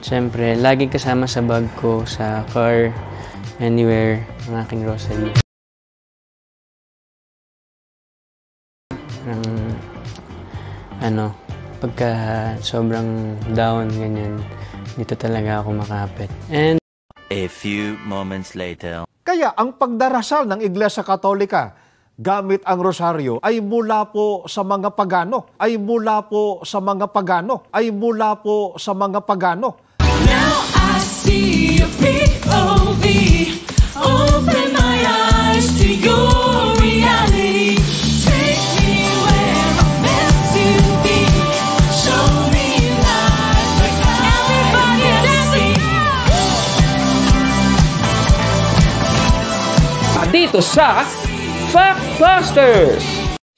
Siyempre, laging kasama sa bag ko, sa car, anywhere, ang aking rosary. Pagka sobrang down, ganyan, dito talaga ako makapit. And a few moments later. Kaya ang pagdarasal ng Iglesia Katolika gamit ang rosaryo ay mula po sa mga pagano, Now I see your POV, open my eyes to your reality. Take me where I'm meant to be, show me life like everybody dancing. Dito sa Factbusters!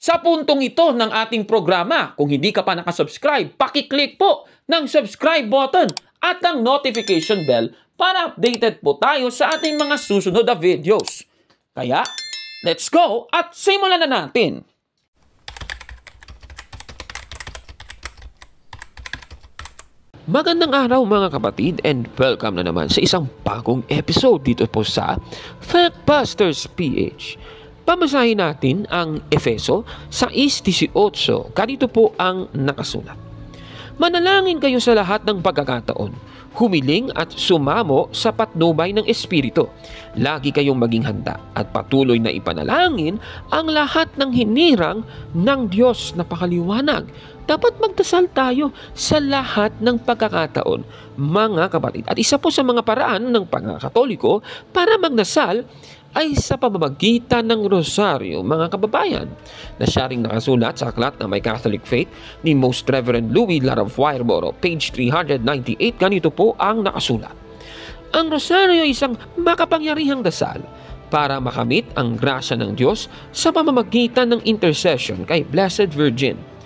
Sa puntong ito ng ating programa, kung hindi ka pa nakasubscribe, pakiclick po ng subscribe button at ang notification bell para updated po tayo sa ating mga susunod na videos. Kaya, let's go at simulan na natin! Magandang araw mga kapatid and welcome na naman sa isang bagong episode dito po sa Factbusters PH. Pamasahin natin ang Efeso 6:18. Ganito po ang nakasulat. Manalangin kayo sa lahat ng pagkakataon, humiling at sumamo sa patnubay ng Espiritu. Lagi kayong maging handa at patuloy na ipanalangin ang lahat ng hinirang ng Diyos na pakaliwanag. Dapat magdasal tayo sa lahat ng pagkakataon, mga kapatid. At isa po sa mga paraan ng pagkakatoliko para magdasal ay sa pamamagitan ng rosaryo, mga kababayan, na siya ring nakasulat sa aklat na may Catholic Faith ni Most Reverend Louis Laravuair-Moro, page 398. Ganito po ang nakasulat. Ang rosaryo ay isang makapangyarihang dasal para makamit ang grasya ng Diyos sa pamamagitan ng intercession kay Blessed Virgin.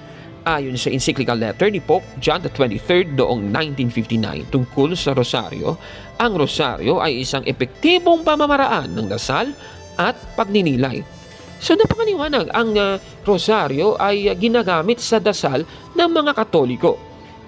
Ayon sa encyclical letter ni Pope John XXIII noong 1959 tungkol sa rosaryo, ang rosaryo ay isang epektibong pamamaraan ng dasal at pagninilay. So napakaliwanag, ang rosaryo ay ginagamit sa dasal ng mga Katoliko.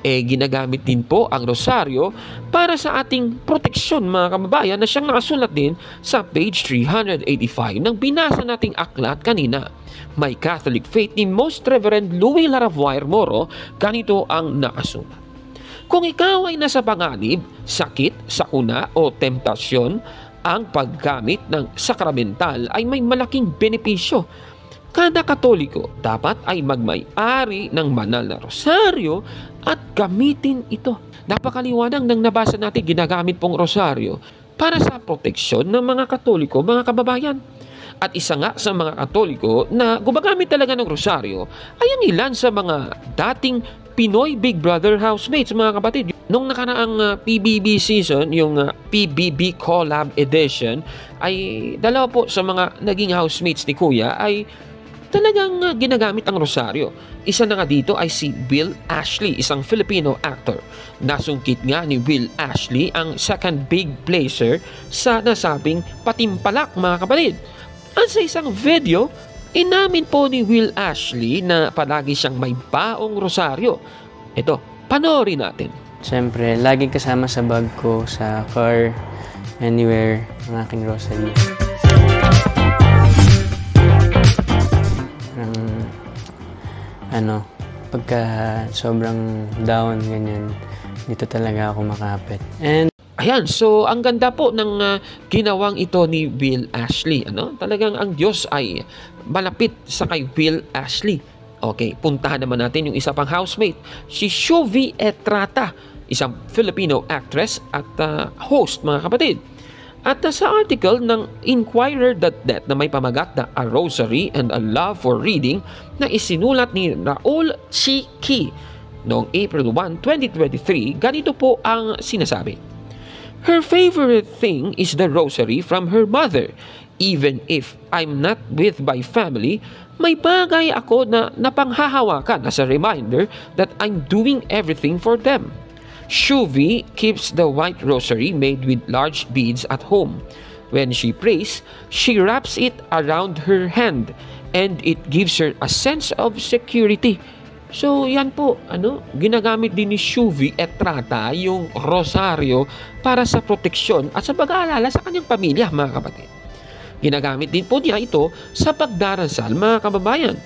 Ginagamit din po ang rosaryo para sa ating proteksyon, mga kababayan, na siyang nakasulat din sa page 385 ng binasa nating aklat kanina. May Catholic Faith ni Most Reverend Louis Laravuair-Moro, ganito ang nakasulat. Kung ikaw ay nasa panganib, sakit, sakuna o temptasyon, ang paggamit ng sakramental ay may malaking benepisyo. Kada Katoliko dapat ay magmay-ari ng banal na rosaryo at gamitin ito. Napakaliwanag ng nabasa natin, ginagamit pong rosaryo para sa proteksyon ng mga Katoliko, mga kababayan. At isa nga sa mga Katoliko na gumagamit talaga ng rosaryo ay ang ilan sa mga dating Pinoy Big Brother housemates, mga kapatid. Nung nakaraang PBB season, yung PBB Collab Edition, ay dalawa po sa mga naging housemates ni Kuya ay talagang ginagamit ang rosaryo. Isa na nga dito ay si Will Ashley, isang Filipino actor. Nasungkit nga ni Will Ashley ang second big placer sa nasabing patimpalak, mga kapatid. At sa isang video, inamin po ni Will Ashley na palagi siyang may baong rosaryo. Ito, panoorin natin. siyempre, laging kasama sa bag ko, sa car, anywhere, ang aking rosary. Pagka sobrang down, ganyan, dito talaga ako makapit. And ayan, so ang ganda po ng ginawang ito ni Will Ashley. Talagang ang Diyos ay malapit sa kay Will Ashley. Okay, puntahan naman natin yung isa pang housemate, si Shuvi Etrata, isang Filipino actress at host, mga kapatid. At sa article ng Inquirer.net na may pamagat na A Rosary and a Love for Reading na isinulat ni Raul Chiki noong April 1, 2023, ganito po ang sinasabi. Her favorite thing is the rosary from her mother. Even if I'm not with my family, may bagay ako na napanghahawakan as a reminder that I'm doing everything for them. Shuvi keeps the white rosary made with large beads at home. When she prays, she wraps it around her hand and it gives her a sense of security. So, yan po, ginagamit din ni Shuvi Etrata yung rosaryo para sa proteksyon at sa pag-aalala sa kanyang pamilya, mga kapatid. Ginagamit din po niya ito sa pagdarasal, mga kababayan.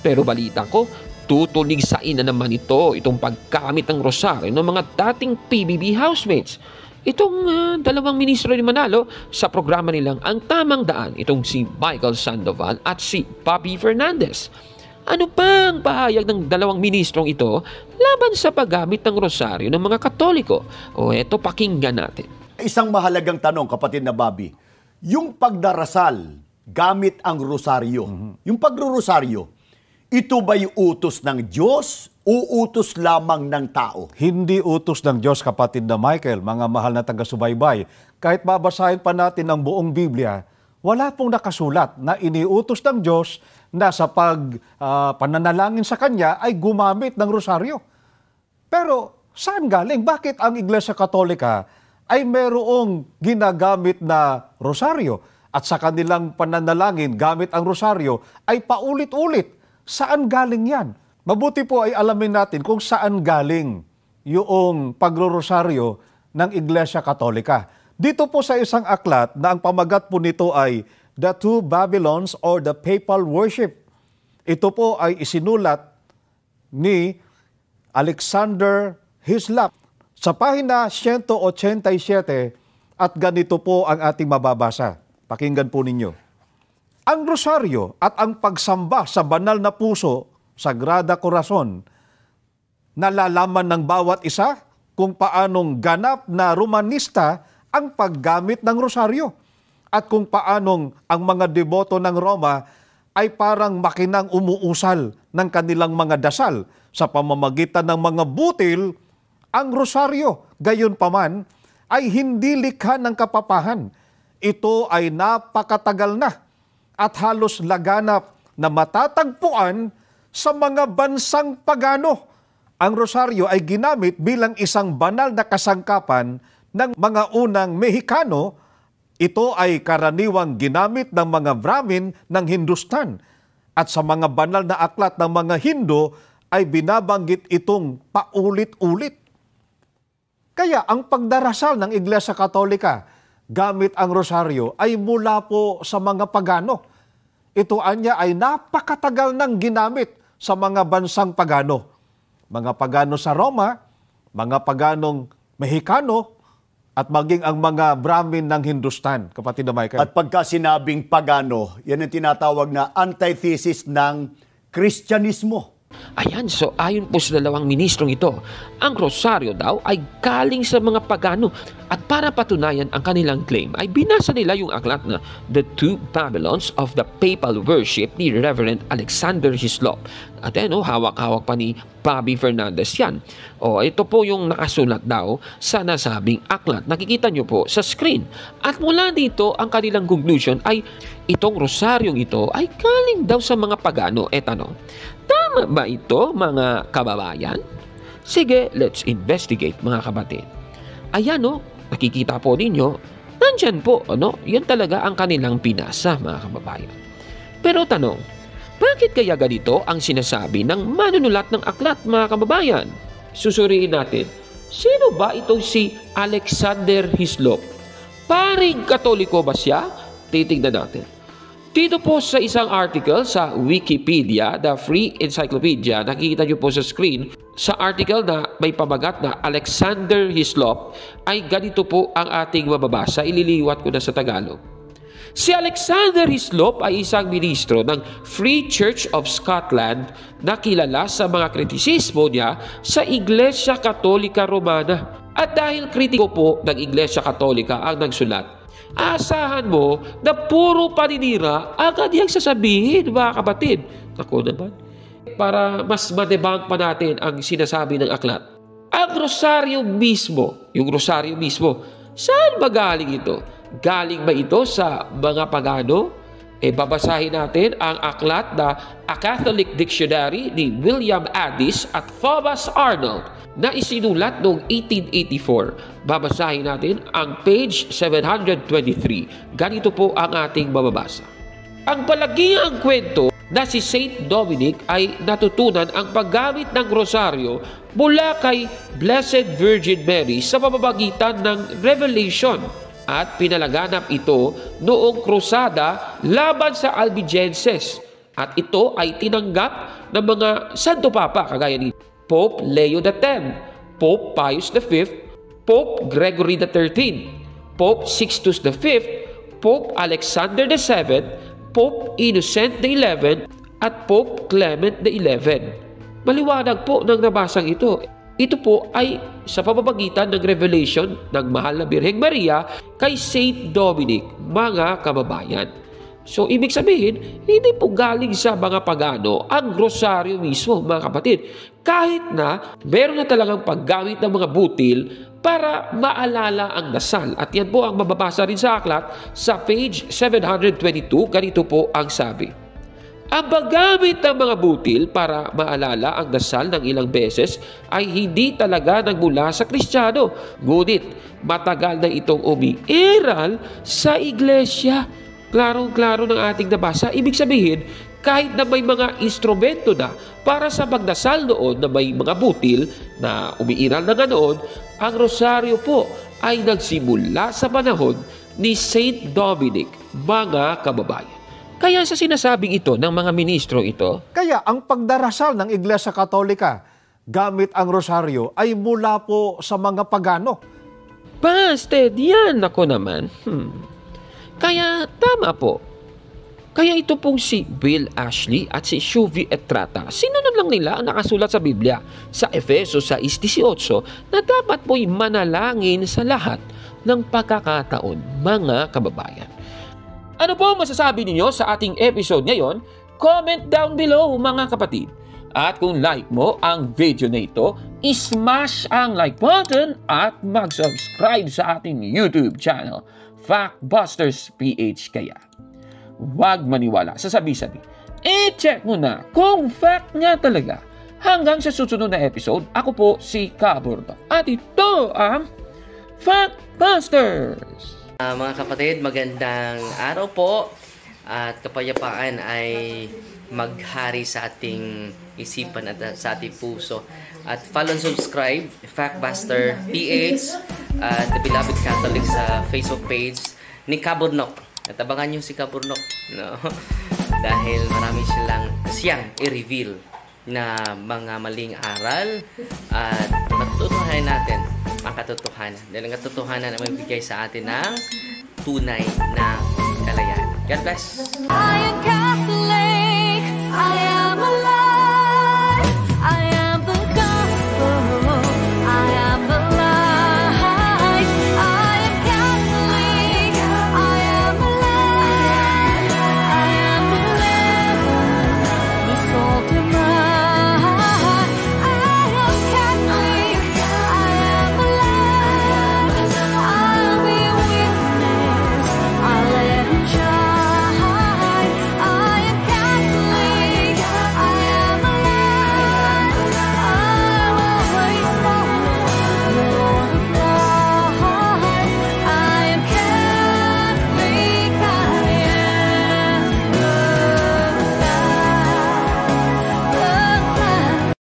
Pero balita ko, tutulig sa ina naman itong paggamit ng rosaryo ng mga dating PBB housemates. Itong dalawang ministro ni Manalo sa programa nilang Ang Tamang Daan, itong si Michael Sandoval at si Bobby Fernandez. Ano pa ang pahayag ng dalawang ministrong ito laban sa paggamit ng rosaryo ng mga Katoliko? O eto, pakinggan natin. Isang mahalagang tanong, kapatid na Bobby. Yung pagdarasal gamit ang rosaryo, yung pagrorosaryo, ito ba'y utos ng Diyos o utos lamang ng tao? Hindi utos ng Diyos, kapatid na Michael, mga mahal na taga-subaybay. Kahit babasahin pa natin ang buong Biblia, wala pong nakasulat na iniutos ng Diyos na sa pananalangin sa Kanya ay gumamit ng rosaryo. Pero saan galing? Bakit ang Iglesia Katolika ay merong ginagamit na rosaryo at sa kanilang pananalangin gamit ang rosaryo ay paulit-ulit? Saan galing yan? Mabuti po ay alamin natin kung saan galing yung pagrorosaryo ng Iglesia Katolika. Dito po sa isang aklat na ang pamagat po nito ay The Two Babylons or the Papal Worship. Ito po ay isinulat ni Alexander Hislop sa pahina 187 at ganito po ang ating mababasa. Pakinggan po ninyo. Ang rosaryo at ang pagsamba sa banal na puso, Sagrada Corazon, nalalaman ng bawat isa kung paanong ganap na Romanista ang paggamit ng rosaryo at kung paanong ang mga deboto ng Roma ay parang makinang umuusal ng kanilang mga dasal sa pamamagitan ng mga butil. Ang rosaryo, gayon paman, ay hindi likha ng kapapahan. Ito ay napakatagal na at halos laganap na matatagpuan sa mga bansang pagano. Ang rosaryo ay ginamit bilang isang banal na kasangkapan ng mga unang Mexicano. Ito ay karaniwang ginamit ng mga Brahmin ng Hindustan at sa mga banal na aklat ng mga Hindu ay binabanggit itong paulit-ulit. Kaya ang pagdarasal ng Iglesia Katolika gamit ang rosaryo ay mula po sa mga pagano. Ito anya ay napakatagal nang ginamit sa mga bansang pagano. Mga pagano sa Roma, mga paganong Mexicano, at maging ang mga Brahmin ng Hindustan, kapatid na Michael. At pagka sinabing pagano, yan ang tinatawag na antithesis ng Kristyanismo. Ayan, so ayon po sa dalawang ministrong ito, ang rosaryo daw ay galing sa mga pagano at para patunayan ang kanilang claim ay binasa nila yung aklat na The Two Babylons of the Papal Worship ni Reverend Alexander Hislop. At hawak-hawak pa ni Bobby Fernandez yan. Ito po yung nakasulat daw sa nasabing aklat. Nakikita nyo po sa screen. At mula dito, ang kanilang conclusion ay itong rosaryong ito ay galing daw sa mga pagano. Tama ba ito, mga kababayan? Sige, let's investigate, mga kapatid. Ayan, nakikita po ninyo, nandyan po, yan talaga ang kanilang pinasa, mga kababayan. Pero tanong, bakit kaya ganito ang sinasabi ng manunulat ng aklat, mga kababayan? Susuriin natin, sino ba itong si Alexander Hislop? Paring Katoliko ba siya? Titignan natin. Dito po sa isang article sa Wikipedia, the Free Encyclopedia, nakikita nyo po sa screen, sa article na may pamagat na Alexander Hislop, ay ganito po ang ating mababasa. Ililiwat ko na sa Tagalog. Si Alexander Hislop ay isang ministro ng Free Church of Scotland na kilala sa mga kritisismo niya sa Iglesia Katolika Romana. At dahil kritiko po ng Iglesia Katolika ang nagsulat, asahan mo na puro paninira agad yung sasabihin, mga kapatid. Ako naman. Para mas madebunk pa natin ang sinasabi ng aklat. Ang rosaryo mismo, yung rosaryo mismo, saan ba galing ito? Galing ba ito sa mga pagano? Babasahin natin ang aklat na A Catholic Dictionary ni William Addis at Thomas Arnold na isinulat noong 1884. Babasahin natin ang page 723. Ganito po ang ating mababasa. Ang palagiang kwento na si Saint Dominic ay natutunan ang paggamit ng rosaryo mula kay Blessed Virgin Mary sa pamamagitan ng Revelation at pinalaganap ito noong krusada laban sa Albigenses at ito ay tinanggap ng mga Santo Papa kagaya ni Pope Leo X, Pope Pius V, Pope Gregory XIII, Pope Sixtus V, Pope Alexander VII, Pope Innocent XI, at Pope Clement XI. Maliwanag po ng nabasang ito. Ito po ay sa pamamagitan ng revelation ng Mahal na Birheng Maria kay Saint Dominic, mga kababayan. So, ibig sabihin, hindi po galing sa mga pagano ang rosaryo mismo, mga kapatid. Kahit na meron na talagang paggamit ng mga butil para maalala ang dasal. At yan po ang mababasa rin sa aklat sa page 722. Ganito po ang sabi. Ang paggamit ng mga butil para maalala ang dasal ng ilang beses ay hindi talaga nagmula sa Kristiyano. Ngunit matagal na itong umiiral sa iglesia. Klarong-klaro ng ating nabasa. Ibig sabihin, kahit na may mga instrumento na para sa pagdasal noon na may mga butil na umiiral na ganoon, ang rosaryo po ay nagsimula sa panahon ni Saint Dominic, mga kababayan. Kaya sa sinasabing ito ng mga ministro ito, Kaya ang pagdarasal ng Iglesia Katolika gamit ang rosaryo ay mula po sa mga pagano. Busted, yan ako naman. Kaya tama po. Kaya ito pong si Bill Ashley at si Shuvi Etrata, sinunod lang nila ang nakasulat sa Biblia sa Efeso 6:18 na dapat po'y manalangin sa lahat ng pagkakataon, mga kababayan. Ano po masasabi ninyo sa ating episode ngayon? Comment down below, mga kapatid. At kung like mo ang video na ito, smash ang like button at mag-subscribe sa ating YouTube channel, Factbusters PH kaya. Huwag maniwala sa sabi-sabi. I-check mo na kung fact nga talaga. Hanggang sa susunod na episode, ako po si Caborno. At ito ang Factbusters! Mga kapatid, magandang araw po at kapayapaan ay maghari sa ating isipan at sa ating puso. At follow and subscribe, Factbuster PH at The Beloved Catholic sa Facebook page ni Caburnok. At abangan nyo si Caburnok, no? Dahil marami siyang i-reveal na mga maling aral at matutuhanan natin ang katotohanan. Dahil ang katotohanan ay magbigay sa atin ng tunay na kalayaan. God bless! I am Catholic. I